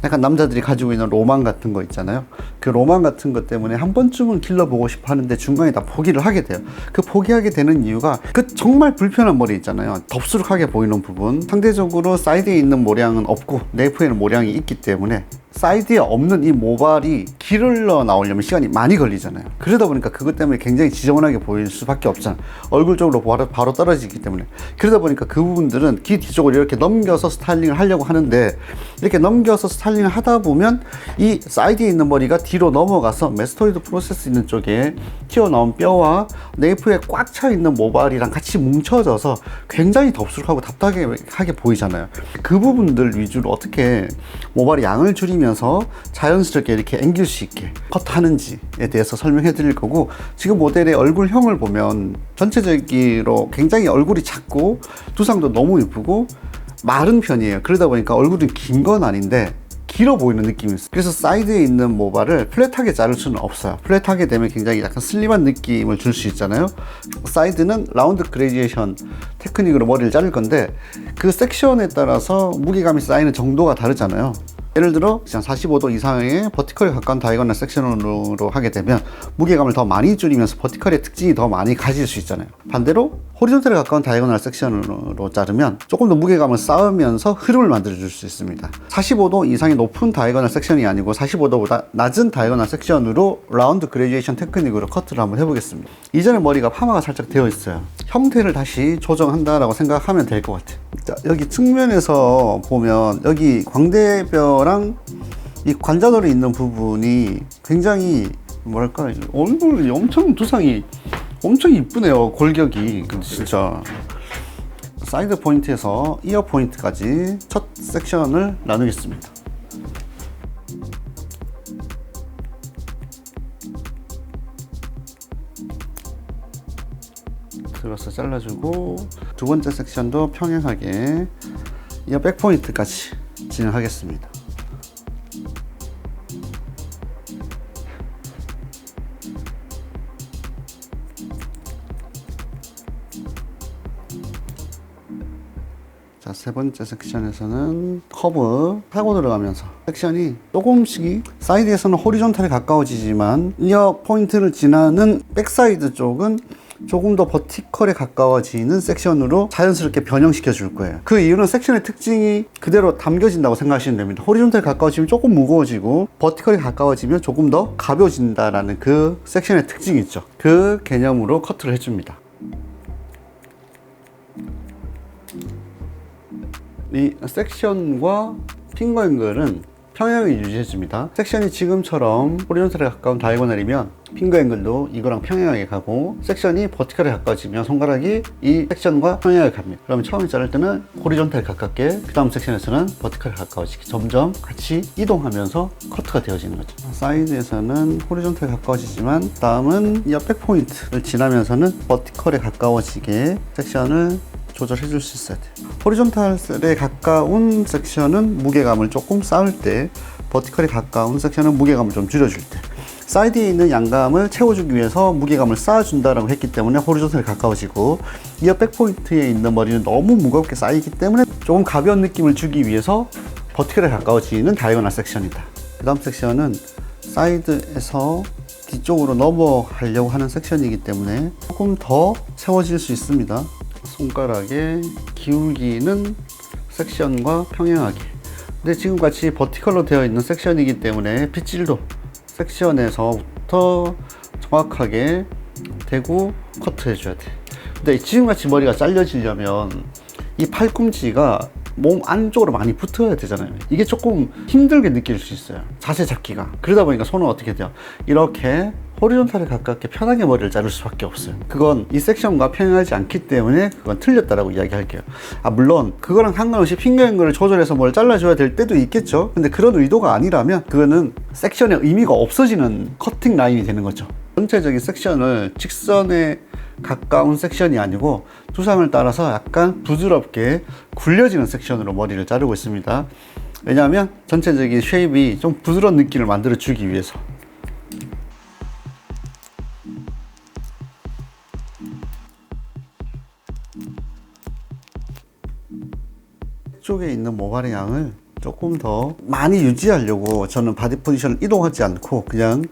약간 남자들이 가지고 있는 로망 같은 거 있잖아요. 그 로망 같은 것 때문에 한 번쯤은 길러보고 싶어 하는데 중간에 다 포기를 하게 돼요. 그 포기하게 되는 이유가 그 정말 불편한 머리 있잖아요. 덥수룩하게 보이는 부분, 상대적으로 사이드에 있는 모량은 없고 내부에는 모량이 있기 때문에 사이드에 없는 이 모발이 길러 나오려면 시간이 많이 걸리잖아요. 그러다 보니까 그것 때문에 굉장히 지저분하게 보일 수밖에 없잖아요. 얼굴 쪽으로 바로 떨어지기 때문에. 그러다 보니까 그 부분들은 귀 뒤쪽으로 이렇게 넘겨서 스타일링을 하려고 하는데, 이렇게 넘겨서 스타일링을 하다 보면 이 사이드에 있는 머리가 뒤로 넘어가서 메스토이드 프로세스 있는 쪽에 튀어나온 뼈와 네이프에 꽉 차 있는 모발이랑 같이 뭉쳐져서 굉장히 덥수룩하고 답답하게 보이잖아요. 그 부분들 위주로 어떻게 모발의 양을 줄이면서 자연스럽게 이렇게 앵길 수 있게 컷하는지에 대해서 설명해 드릴 거고, 지금 모델의 얼굴형을 보면 전체적으로 굉장히 얼굴이 작고 두상도 너무 예쁘고 마른 편이에요. 그러다 보니까 얼굴이 긴 건 아닌데 길어 보이는 느낌이 있어요. 그래서 사이드에 있는 모발을 플랫하게 자를 수는 없어요. 플랫하게 되면 굉장히 약간 슬림한 느낌을 줄 수 있잖아요. 사이드는 라운드 그레디에이션 테크닉으로 머리를 자를 건데, 그 섹션에 따라서 무게감이 쌓이는 정도가 다르잖아요. 예를 들어 45도 이상의 버티컬에 가까운 다이거널 섹션으로 하게 되면 무게감을 더 많이 줄이면서 버티컬의 특징이 더 많이 가질 수 있잖아요. 반대로 호리존털에 가까운 다이거널 섹션으로 자르면 조금 더 무게감을 쌓으면서 흐름을 만들어 줄 수 있습니다. 45도 이상의 높은 다이거널 섹션이 아니고 45도보다 낮은 다이거널 섹션으로 라운드 그레듀에이션 테크닉으로 커트를 한번 해보겠습니다. 이전에 머리가 파마가 살짝 되어 있어요. 형태를 다시 조정한다라고 생각하면 될 것 같아요. 자, 여기 측면에서 보면 여기 광대뼈랑 이 관자놀이 있는 부분이 굉장히 뭐랄까, 얼굴이 엄청 두상이 엄청 이쁘네요. 골격이. 근데 진짜 사이드 포인트에서 이어 포인트까지 첫 섹션을 나누겠습니다. 들어서 잘라주고, 두 번째 섹션도 평행하게 이어 백 포인트까지 진행하겠습니다. 자, 세 번째 섹션에서는 커브 타고 들어가면서 섹션이 조금씩 사이드에서는 호리존탈에 가까워지지만 이어 포인트를 지나는 백사이드 쪽은 조금 더 버티컬에 가까워지는 섹션으로 자연스럽게 변형시켜 줄 거예요. 그 이유는 섹션의 특징이 그대로 담겨진다고 생각하시면 됩니다. 호리존탈에 가까워지면 조금 무거워지고 버티컬에 가까워지면 조금 더 가벼워진다라는 그 섹션의 특징이 있죠. 그 개념으로 커트를 해줍니다. 이 섹션과 핑거 앵글은 평행을 유지해줍니다. 섹션이 지금처럼 호리존탈에 가까운 다이고널이면 핑거 앵글도 이거랑 평행하게 가고, 섹션이 버티컬에 가까워지면 손가락이 이 섹션과 평행하게 갑니다. 그러면 처음에 자를 때는 호리존탈에 가깝게, 그 다음 섹션에서는 버티컬에 가까워지게 점점 같이 이동하면서 커트가 되어지는 거죠. 사이드에서는 호리존탈에 가까워지지만 다음은 옆백 포인트를 지나면서는 버티컬에 가까워지게 섹션을 조절해 줄 수 있어야 돼요. 호리존탈에 가까운 섹션은 무게감을 조금 쌓을 때, 버티컬에 가까운 섹션은 무게감을 좀 줄여줄 때, 사이드에 있는 양감을 채워주기 위해서 무게감을 쌓아준다라고 했기 때문에 호리존탈에 가까워지고, 이어 백포인트에 있는 머리는 너무 무겁게 쌓이기 때문에 조금 가벼운 느낌을 주기 위해서 버티컬에 가까워지는 다이거널 섹션이다. 그 다음 섹션은 사이드에서 뒤쪽으로 넘어가려고 하는 섹션이기 때문에 조금 더 채워질 수 있습니다. 손가락의 기울기는 섹션과 평행하게. 근데 지금같이 버티컬로 되어 있는 섹션이기 때문에 빗질도 섹션에서부터 정확하게 대고 커트 해줘야 돼. 근데 지금같이 머리가 잘려지려면 이 팔꿈치가 몸 안쪽으로 많이 붙어야 되잖아요. 이게 조금 힘들게 느낄 수 있어요, 자세 잡기가. 그러다 보니까 손은 어떻게 돼요? 이렇게 호리존탈에 가깝게 편하게 머리를 자를 수밖에 없어요. 그건 이 섹션과 평행하지 않기 때문에 그건 틀렸다라고 이야기할게요. 물론 그거랑 상관없이 핑거 앵글을 조절해서 뭘 잘라줘야 될 때도 있겠죠. 근데 그런 의도가 아니라면 그거는 섹션의 의미가 없어지는 커팅 라인이 되는 거죠. 전체적인 섹션을 직선에 가까운 섹션이 아니고 두상을 따라서 약간 부드럽게 굴려지는 섹션으로 머리를 자르고 있습니다. 왜냐하면 전체적인 쉐입이 좀 부드러운 느낌을 만들어 주기 위해서. 쪽에 있는 모발의 양을 조금 더 많이 유지하려고 저는 바디 포지션을 이동하지 않고 그냥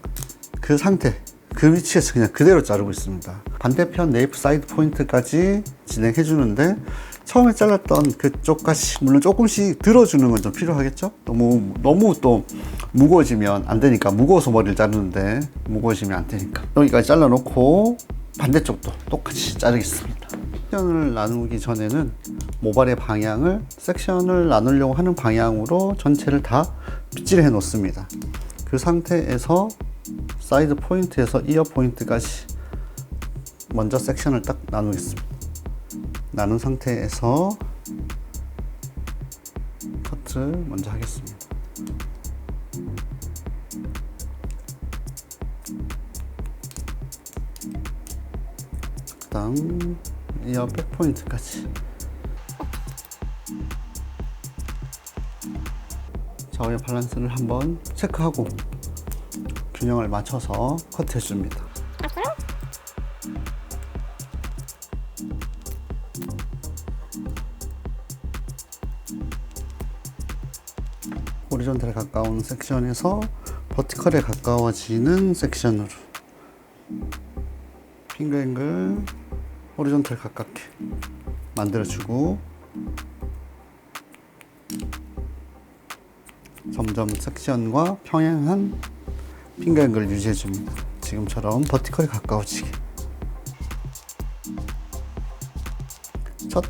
그 상태, 그 위치에서 그냥 그대로 자르고 있습니다. 반대편 네이프 사이드 포인트까지 진행해 주는데 처음에 잘랐던 그쪽까지 물론 조금씩 들어주는 건 좀 필요하겠죠? 너무 또 무거워지면 안 되니까, 무거워서 머리를 자르는데 무거워지면 안 되니까 여기까지 잘라 놓고 반대쪽도 똑같이 자르겠습니다. 섹션을 나누기 전에는 모발의 방향을 섹션을 나누려고 하는 방향으로 전체를 다 빗질해 놓습니다. 그 상태에서 사이드 포인트에서 이어 포인트까지 먼저 섹션을 딱 나누겠습니다. 나눈 상태에서 커트를 먼저 하겠습니다. 그다음 이어 백 포인트까지. 좌우의 밸런스를 한번 체크하고 균형을 맞춰서 커트해 줍니다. 호리존탈에 가까운 섹션에서 버티컬에 가까워지는 섹션으로 핑거 앵글 호리존탈 가깝게 만들어주고 점점 섹션과 평행한 핑거 앵글을 유지해줍니다. 지금처럼 버티컬에 가까워지게. 첫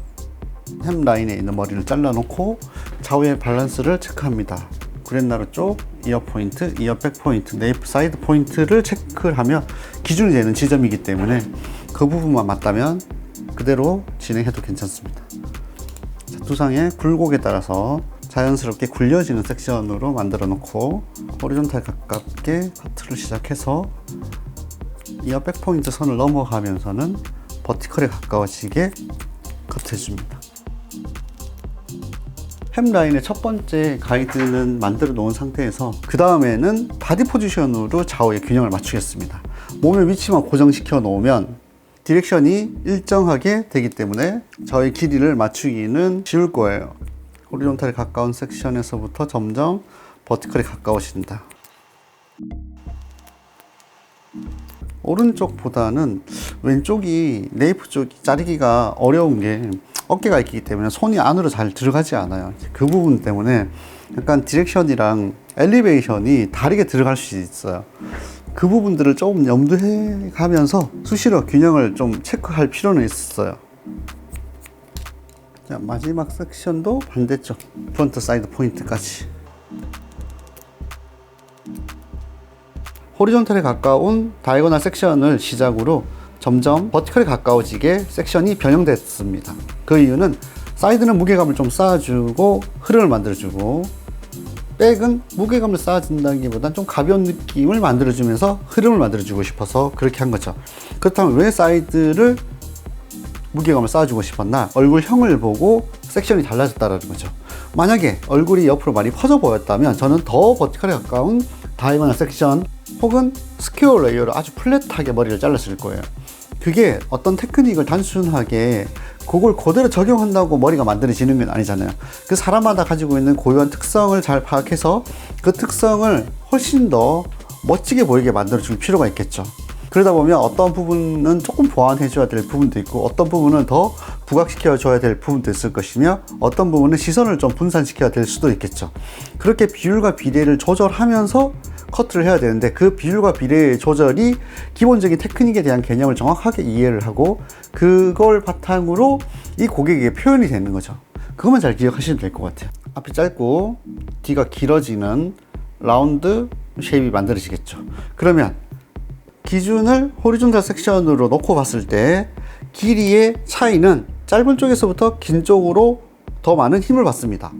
햄 라인에 있는 머리를 잘라놓고 좌우의 밸런스를 체크합니다. 구렛나루 쪽 이어 포인트, 이어 백 포인트, 네이프 사이드 포인트를 체크를 하면 기준이 되는 지점이기 때문에 그 부분만 맞다면 그대로 진행해도 괜찮습니다. 자, 두상의 굴곡에 따라서 자연스럽게 굴려지는 섹션으로 만들어 놓고 호리존탈 가깝게 커트를 시작해서 이어 백 포인트 선을 넘어가면서는 버티컬에 가까워지게 커트해 줍니다. 햄라인의 첫 번째 가이드는 만들어 놓은 상태에서 그 다음에는 바디 포지션으로 좌우의 균형을 맞추겠습니다. 몸의 위치만 고정시켜 놓으면 디렉션이 일정하게 되기 때문에 저의 길이를 맞추기는 쉬울 거예요. 호리존탈에 가까운 섹션에서부터 점점 버티컬에 가까워진다. 오른쪽보다는 왼쪽이 네이프 쪽이 자르기가 어려운 게 어깨가 있기 때문에 손이 안으로 잘 들어가지 않아요. 그 부분 때문에 약간 디렉션이랑 엘리베이션이 다르게 들어갈 수 있어요. 그 부분들을 조금 염두해 가면서 수시로 균형을 좀 체크할 필요는 있어요. 자, 마지막 섹션도 반대쪽 프론트 사이드 포인트까지. 호리존탈에 가까운 다이고널 섹션을 시작으로 점점 버티컬에 가까워지게 섹션이 변형됐습니다. 그 이유는 사이드는 무게감을 좀 쌓아주고 흐름을 만들어주고 백은 무게감을 쌓아준다기보단 좀 가벼운 느낌을 만들어주면서 흐름을 만들어주고 싶어서 그렇게 한 거죠. 그렇다면 왜 사이드를 무게감을 쌓아주고 싶었나? 얼굴형을 보고 섹션이 달라졌다는 거죠. 만약에 얼굴이 옆으로 많이 퍼져 보였다면 저는 더 버티컬에 가까운 다이고널 섹션 혹은 스퀘어 레이어로 아주 플랫하게 머리를 잘랐을 거예요. 그게 어떤 테크닉을 단순하게 그걸 그대로 적용한다고 머리가 만들어지는 건 아니잖아요. 그 사람마다 가지고 있는 고유한 특성을 잘 파악해서 그 특성을 훨씬 더 멋지게 보이게 만들어줄 필요가 있겠죠. 그러다 보면 어떤 부분은 조금 보완해 줘야 될 부분도 있고 어떤 부분은 더 부각시켜 줘야 될 부분도 있을 것이며 어떤 부분은 시선을 좀 분산시켜야 될 수도 있겠죠. 그렇게 비율과 비례를 조절하면서 커트를 해야 되는데 그 비율과 비례의 조절이 기본적인 테크닉에 대한 개념을 정확하게 이해를 하고 그걸 바탕으로 이 고객에게 표현이 되는 거죠. 그것만 잘 기억하시면 될 것 같아요. 앞이 짧고 뒤가 길어지는 라운드 쉐입이 만들어지겠죠. 그러면 기준을 호리존탈 섹션으로 놓고 봤을 때 길이의 차이는 짧은 쪽에서부터 긴 쪽으로 더 많은 힘을 받습니다.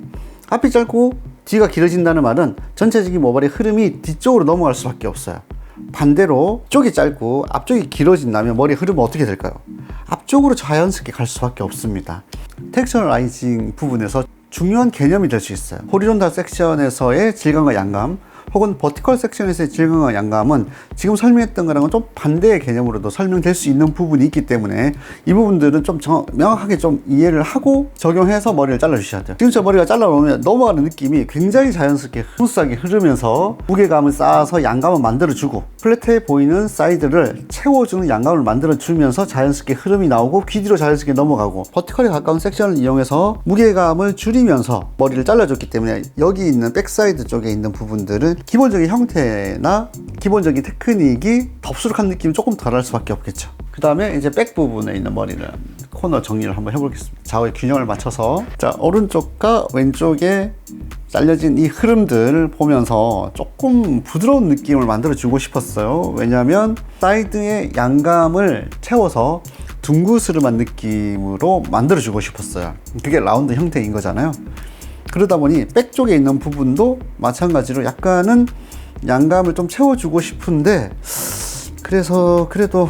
앞이 짧고 뒤가 길어진다는 말은 전체적인 모발의 흐름이 뒤쪽으로 넘어갈 수밖에 없어요. 반대로 쪽이 짧고 앞쪽이 길어진다면 머리의 흐름은 어떻게 될까요? 앞쪽으로 자연스럽게 갈 수밖에 없습니다. 텍스처라이징 부분에서 중요한 개념이 될 수 있어요. 호리존탈 섹션에서의 질감과 양감, 혹은 버티컬 섹션에서의 질감과 양감은 지금 설명했던 거랑은 좀 반대의 개념으로도 설명될 수 있는 부분이 있기 때문에 이 부분들은 좀 명확하게 좀 이해를 하고 적용해서 머리를 잘라주셔야 돼요. 지금 저 머리가 잘라놓으면 넘어가는 느낌이 굉장히 자연스럽게 스무스하게 흐르면서 무게감을 쌓아서 양감을 만들어주고 플랫해 보이는 사이드를 채워주는 양감을 만들어주면서 자연스럽게 흐름이 나오고 귀 뒤로 자연스럽게 넘어가고, 버티컬에 가까운 섹션을 이용해서 무게감을 줄이면서 머리를 잘라줬기 때문에 여기 있는 백사이드 쪽에 있는 부분들은 기본적인 형태나 기본적인 테크닉이 덥수룩한 느낌이 조금 덜할 수밖에 없겠죠. 그 다음에 이제 백 부분에 있는 머리를 코너 정리를 한번 해보겠습니다. 좌우의 균형을 맞춰서, 자, 오른쪽과 왼쪽에 잘려진 이 흐름들을 보면서 조금 부드러운 느낌을 만들어 주고 싶었어요. 왜냐하면 사이드의 양감을 채워서 둥그스름한 느낌으로 만들어 주고 싶었어요. 그게 라운드 형태인 거잖아요. 그러다 보니 백 쪽에 있는 부분도 마찬가지로 약간은 양감을 좀 채워주고 싶은데, 그래서 그래도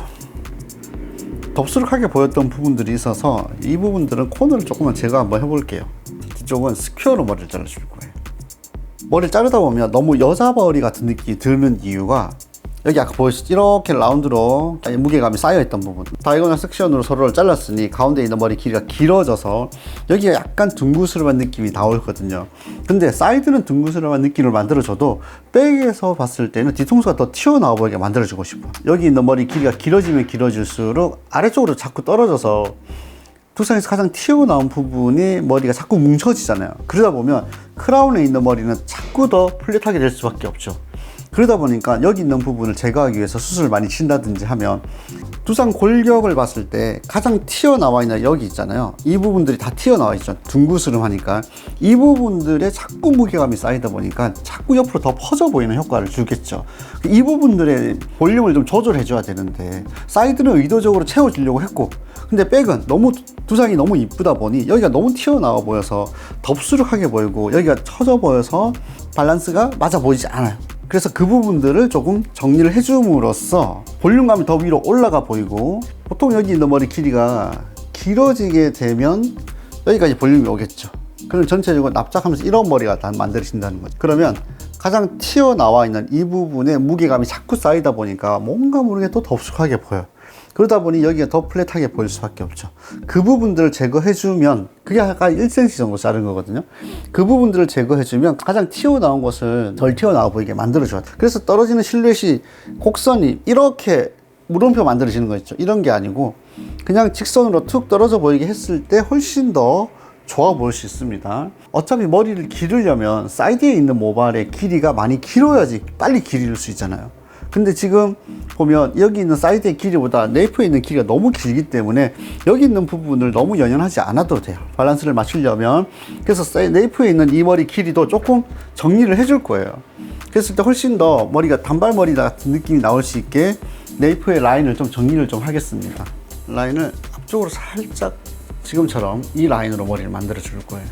덥수룩하게 보였던 부분들이 있어서 이 부분들은 코너를 조금만 제가 한번 해볼게요. 뒤쪽은 스퀘어로 머리를 잘라줄 거예요. 머리를 자르다 보면 너무 여자 머리 같은 느낌이 드는 이유가, 여기 아까 보셨죠? 이렇게 라운드로 무게감이 쌓여있던 부분, 다이고널 섹션으로 서로를 잘랐으니 가운데 있는 머리 길이가 길어져서 여기가 약간 둥그스름한 느낌이 나오거든요. 근데 사이드는 둥그스름한 느낌을 만들어줘도 백에서 봤을 때는 뒤통수가 더 튀어나와 보이게 만들어주고 싶어. 여기 있는 머리 길이가 길어지면 길어질수록 아래쪽으로 자꾸 떨어져서 두상에서 가장 튀어나온 부분이 머리가 자꾸 뭉쳐지잖아요. 그러다 보면 크라운에 있는 머리는 자꾸 더 플랫하게 될 수밖에 없죠. 그러다 보니까 여기 있는 부분을 제거하기 위해서 수술을 많이 친다든지 하면 두상 골격을 봤을 때 가장 튀어나와 있는 여기 있잖아요. 이 부분들이 다 튀어나와 있죠. 둥그스름하니까 이 부분들에 자꾸 무게감이 쌓이다 보니까 자꾸 옆으로 더 퍼져 보이는 효과를 주겠죠. 이 부분들의 볼륨을 좀 조절해 줘야 되는데 사이드는 의도적으로 채워주려고 했고, 근데 백은 너무 두상이 너무 이쁘다 보니 여기가 너무 튀어나와 보여서 덥수룩하게 보이고 여기가 처져 보여서 밸런스가 맞아 보이지 않아요. 그래서 그 부분들을 조금 정리를 해줌으로써 볼륨감이 더 위로 올라가 보이고, 보통 여기 있는 머리 길이가 길어지게 되면 여기까지 볼륨이 오겠죠. 그럼 전체적으로 납작하면서 이런 머리가 다 만들어진다는 거죠. 그러면 가장 튀어나와 있는 이 부분에 무게감이 자꾸 쌓이다 보니까 뭔가 모르게 또 덥숙하게 보여요. 그러다 보니 여기가 더 플랫하게 보일 수밖에 없죠. 그 부분들을 제거해주면, 그게 아까 1cm 정도 자른 거거든요. 그 부분들을 제거해주면 가장 튀어나온 것을 덜 튀어나와 보이게 만들어줘야 돼요. 그래서 떨어지는 실루엣이 곡선이 이렇게 물음표 만들어지는 거 있죠. 이런 게 아니고 그냥 직선으로 툭 떨어져 보이게 했을 때 훨씬 더 좋아 보일 수 있습니다. 어차피 머리를 기르려면 사이드에 있는 모발의 길이가 많이 길어야지 빨리 기를 수 있잖아요. 근데 지금 보면 여기 있는 사이드의 길이보다 네이프에 있는 길이가 너무 길기 때문에 여기 있는 부분을 너무 연연하지 않아도 돼요. 밸런스를 맞추려면. 그래서 네이프에 있는 이 머리 길이도 조금 정리를 해줄 거예요. 그랬을 때 훨씬 더 머리가 단발머리 같은 느낌이 나올 수 있게 네이프의 라인을 좀 정리를 좀 하겠습니다. 라인을 앞쪽으로 살짝 지금처럼 이 라인으로 머리를 만들어 줄 거예요.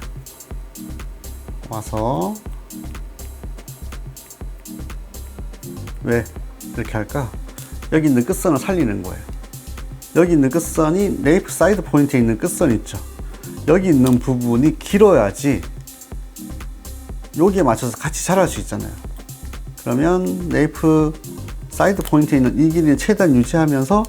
와서, 왜 이렇게 할까? 여기 있는 끝선을 살리는 거예요. 여기 있는 끝선이 네이프 사이드 포인트에 있는 끝선 있죠. 여기 있는 부분이 길어야지 여기에 맞춰서 같이 자랄 수 있잖아요. 그러면 네이프 사이드 포인트에 있는 이 길이를 최대한 유지하면서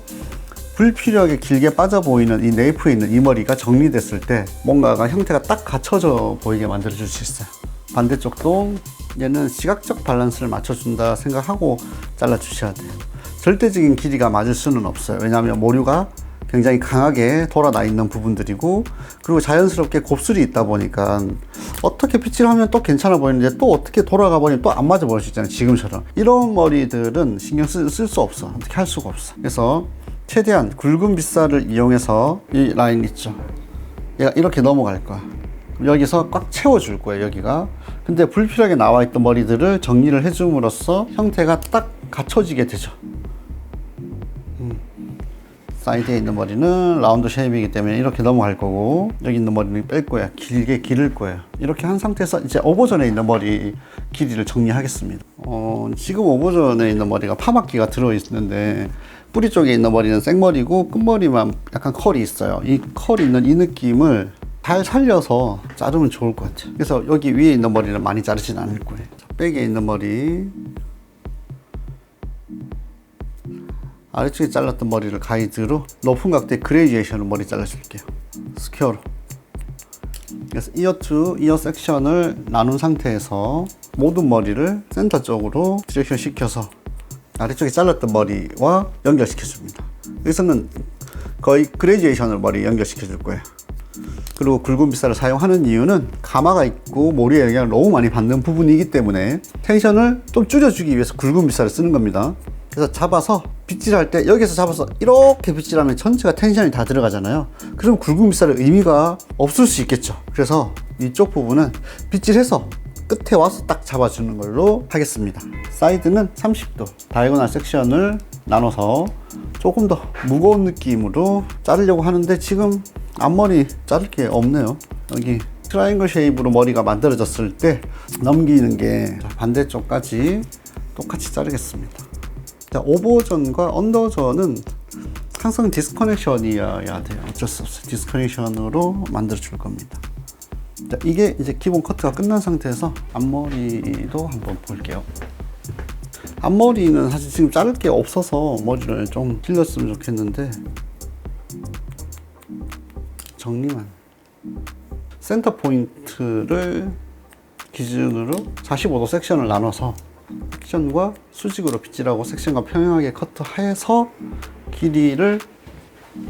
불필요하게 길게 빠져 보이는 이 네이프에 있는 이 머리가 정리됐을 때 뭔가가 형태가 딱 갖춰져 보이게 만들어 줄 수 있어요. 반대쪽도 얘는 시각적 밸런스를 맞춰준다 생각하고 잘라 주셔야 돼요. 절대적인 길이가 맞을 수는 없어요. 왜냐하면 모류가 굉장히 강하게 돌아나 있는 부분들이고, 그리고 자연스럽게 곱슬이 있다 보니까 어떻게 빗질 하면 또 괜찮아 보이는데 또 어떻게 돌아가 보니 또 안 맞아 보일 수 있잖아요. 지금처럼 이런 머리들은 신경 쓸 수 없어. 어떻게 할 수가 없어. 그래서 최대한 굵은 빗살을 이용해서 이 라인 있죠, 얘가 이렇게 넘어갈 거야. 여기서 꽉 채워줄 거예요, 여기가. 근데 불필요하게 나와 있던 머리들을 정리를 해줌으로써 형태가 딱 갖춰지게 되죠. 사이드에 있는 머리는 라운드 쉐입이기 때문에 이렇게 넘어갈 거고, 여기 있는 머리는 뺄 거야. 길게 기를 거예요. 이렇게 한 상태에서 이제 오버전에 있는 머리 길이를 정리하겠습니다. 지금 오버전에 있는 머리가 파막기가 들어있는데 뿌리 쪽에 있는 머리는 생머리고 끝머리만 약간 컬이 있어요. 이 컬이 있는 이 느낌을 잘 살려서 자르면 좋을 것 같아요. 그래서 여기 위에 있는 머리는 많이 자르진 않을 거예요. 백에 있는 머리, 아래쪽에 잘랐던 머리를 가이드로 높은 각도의 그레디에이션으로 머리 잘라줄게요. 스퀘어로. 그래서 이어 투 이어 섹션을 나눈 상태에서 모든 머리를 센터 쪽으로 디렉션 시켜서 아래쪽에 잘랐던 머리와 연결시켜 줍니다. 여기서는 거의 그레디에이션으로 머리 연결시켜 줄 거예요. 그리고 굵은 빗살을 사용하는 이유는 가마가 있고 머리에 영향을 너무 많이 받는 부분이기 때문에 텐션을 좀 줄여주기 위해서 굵은 빗살을 쓰는 겁니다. 그래서 잡아서 빗질할 때 여기서 잡아서 이렇게 빗질하면 전체가 텐션이 다 들어가잖아요. 그럼 굵은 빗살의 의미가 없을 수 있겠죠. 그래서 이쪽 부분은 빗질해서 끝에 와서 딱 잡아주는 걸로 하겠습니다. 사이드는 30도 다이고널 섹션을 나눠서 조금 더 무거운 느낌으로 자르려고 하는데 지금 앞머리 자를 게 없네요. 여기 트라이앵글 쉐입으로 머리가 만들어졌을 때 넘기는 게 반대쪽까지 똑같이 자르겠습니다. 자, 오버전과 언더전은 항상 디스커넥션이어야 돼요. 어쩔 수 없어요. 디스커넥션으로 만들어 줄 겁니다. 자, 이게 이제 기본 커트가 끝난 상태에서 앞머리도 한번 볼게요. 앞머리는 사실 지금 자를 게 없어서 머리를 좀 길렀으면 좋겠는데 정리만. 센터 포인트를 기준으로 45도 섹션을 나눠서 섹션과 수직으로 빗질하고 섹션과 평행하게 커트해서 길이를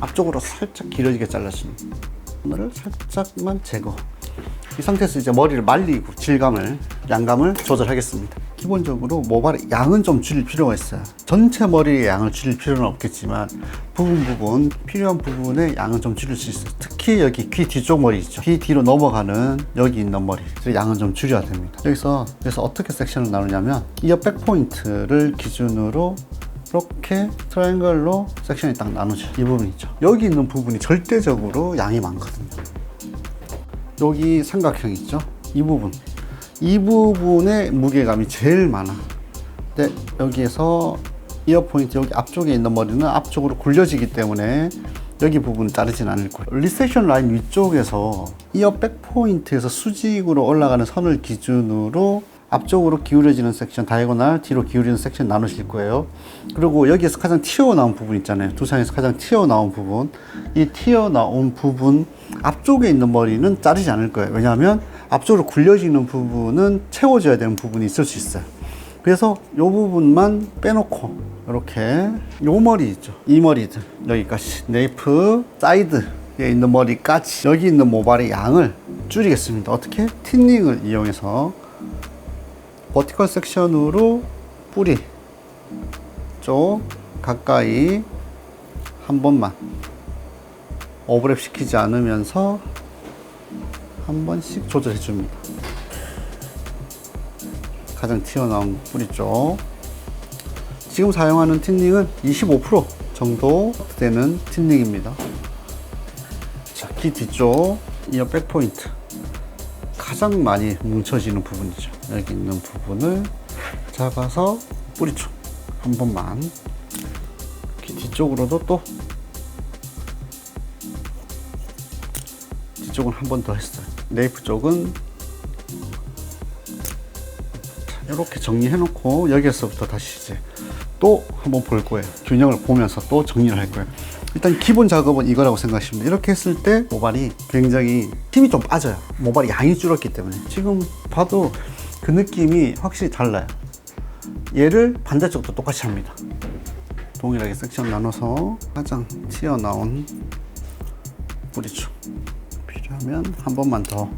앞쪽으로 살짝 길어지게 잘라주는 오늘을 살짝만 제거. 이 상태에서 이제 머리를 말리고 질감을, 양감을 조절하겠습니다. 기본적으로 모발의 양은 좀 줄일 필요가 있어요. 전체 머리의 양을 줄일 필요는 없겠지만 부분 필요한 부분의 양은 좀 줄일 수 있어요. 특히 여기 귀 뒤쪽 머리 있죠. 귀 뒤로 넘어가는 여기 있는 머리, 양은 좀 줄여야 됩니다. 여기서 그래서 어떻게 섹션을 나누냐면 이어 백 포인트를 기준으로 이렇게 트라이앵글로 섹션이 딱 나누죠. 이 부분 있죠. 여기 있는 부분이 절대적으로 양이 많거든요. 여기 삼각형 있죠. 이 부분의 무게감이 제일 많아. 근데 여기에서 이어 포인트 여기 앞쪽에 있는 머리는 앞쪽으로 굴려지기 때문에 여기 부분은 자르진 않을 거예요. 리섹션 라인 위쪽에서 이어 백 포인트에서 수직으로 올라가는 선을 기준으로 앞쪽으로 기울여지는 섹션, 다이고널 뒤로 기울이는 섹션 나누실 거예요. 그리고 여기에서 가장 튀어나온 부분 있잖아요. 두상에서 가장 튀어나온 부분, 이 튀어나온 부분 앞쪽에 있는 머리는 자르지 않을 거예요. 왜냐하면 앞쪽으로 굴려지는 부분은 채워져야 되는 부분이 있을 수 있어요. 그래서 이 부분만 빼놓고 이렇게 요 머리 있죠. 이 머리들 여기까지 네이프 사이드에 있는 머리까지 여기 있는 모발의 양을 줄이겠습니다. 어떻게? 틴닝을 이용해서 버티컬 섹션으로 뿌리 쪽 가까이 한 번만 오버랩 시키지 않으면서 한 번씩 조절해 줍니다. 가장 튀어나온 뿌리 쪽. 지금 사용하는 틴닝은 25% 정도 되는 틴닝입니다. 자, 귀 뒤쪽 이어 백 포인트 가장 많이 뭉쳐지는 부분이죠. 여기 있는 부분을 잡아서 뿌리 쪽 한 번만. 귀 뒤쪽으로도 또 뒤쪽은 한 번 더 했어요. 네이프 쪽은 이렇게 정리해 놓고 여기서부터 다시 이제 또 한번 볼 거예요. 균형을 보면서 또 정리를 할 거예요. 일단 기본 작업은 이거라고 생각하시면 돼요. 이렇게 했을 때 모발이 굉장히 힘이 좀 빠져요. 모발이 양이 줄었기 때문에. 지금 봐도 그 느낌이 확실히 달라요. 얘를 반대쪽도 똑같이 합니다. 동일하게 섹션 나눠서 가장 튀어나온 뿌리쪽 필요하면 한 번만 더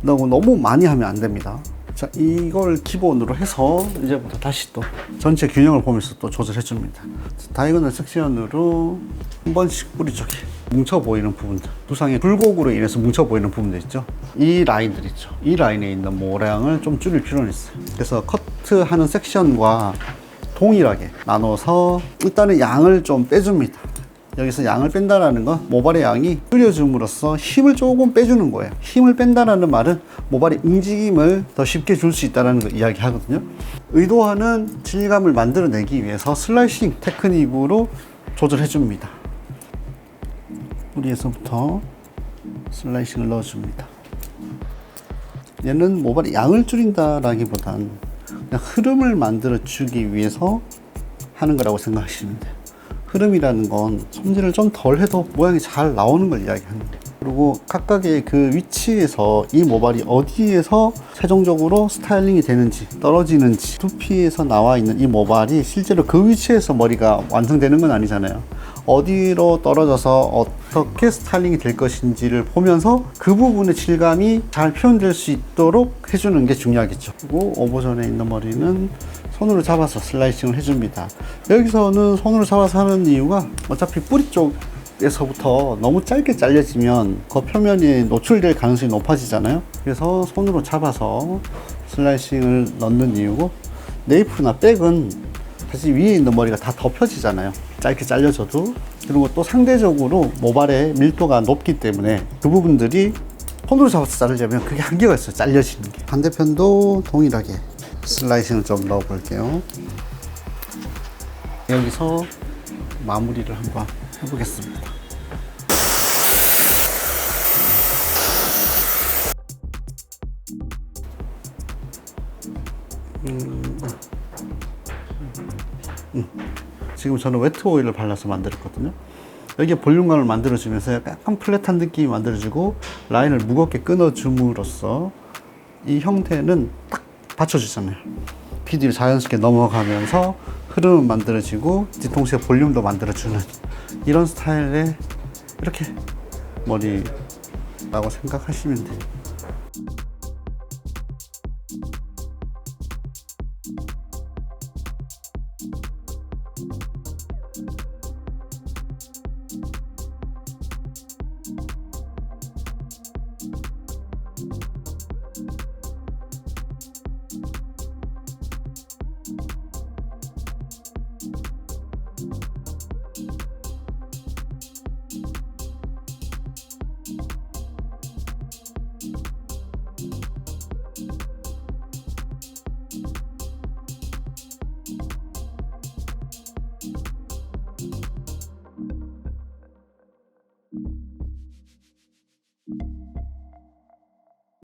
너무 많이 하면 안 됩니다. 자, 이걸 기본으로 해서 이제부터 다시 또 전체 균형을 보면서 또 조절해 줍니다. 다이고널 섹션으로 한 번씩 뿌리 쪽에 뭉쳐 보이는 부분들, 두상의 굴곡으로 인해서 뭉쳐 보이는 부분들 있죠. 이 라인들 있죠. 이 라인에 있는 모량을 좀 줄일 필요는 있어요. 그래서 커트하는 섹션과 동일하게 나눠서 일단은 양을 좀 빼줍니다. 여기서 양을 뺀다라는 건 모발의 양이 줄여줌으로써 힘을 조금 빼주는 거예요. 힘을 뺀다라는 말은 모발의 움직임을 더 쉽게 줄 수 있다는 걸 이야기하거든요. 의도하는 질감을 만들어내기 위해서 슬라이싱 테크닉으로 조절해 줍니다. 뿌리에서부터 슬라이싱을 넣어줍니다. 얘는 모발의 양을 줄인다라기보단 그냥 흐름을 만들어 주기 위해서 하는 거라고 생각하시면 돼요. 흐름이라는 건 손질을 좀 덜 해도 모양이 잘 나오는 걸 이야기하는데, 그리고 각각의 그 위치에서 이 모발이 어디에서 최종적으로 스타일링이 되는지, 떨어지는지, 두피에서 나와 있는 이 모발이 실제로 그 위치에서 머리가 완성되는 건 아니잖아요. 어디로 떨어져서 어떻게 스타일링이 될 것인지를 보면서 그 부분의 질감이 잘 표현될 수 있도록 해주는 게 중요하겠죠. 그리고 오버존에 있는 머리는 손으로 잡아서 슬라이싱을 해줍니다. 여기서는 손으로 잡아서 하는 이유가 어차피 뿌리 쪽에서부터 너무 짧게 잘려지면 그 표면이 노출될 가능성이 높아지잖아요. 그래서 손으로 잡아서 슬라이싱을 넣는 이유고, 네이프나 백은 사실 위에 있는 머리가 다 덮여지잖아요. 짧게 잘려져도. 그리고 또 상대적으로 모발의 밀도가 높기 때문에 그 부분들이 손으로 잡아서 자르려면 그게 한계가 있어요. 잘려지는 게. 반대편도 동일하게 슬라이싱을 좀 넣어 볼게요. 여기서 마무리를 한번 해보겠습니다. 지금 저는 웨트 오일을 발라서 만들었거든요. 여기에 볼륨감을 만들어주면서 약간 플랫한 느낌이 만들어지고 라인을 무겁게 끊어줌으로써 이 형태는 딱 받쳐주잖아요. PD를 자연스럽게 넘어가면서 흐름은 만들어지고 뒤통수에 볼륨도 만들어주는 이런 스타일의 이렇게 머리라고 생각하시면 돼요.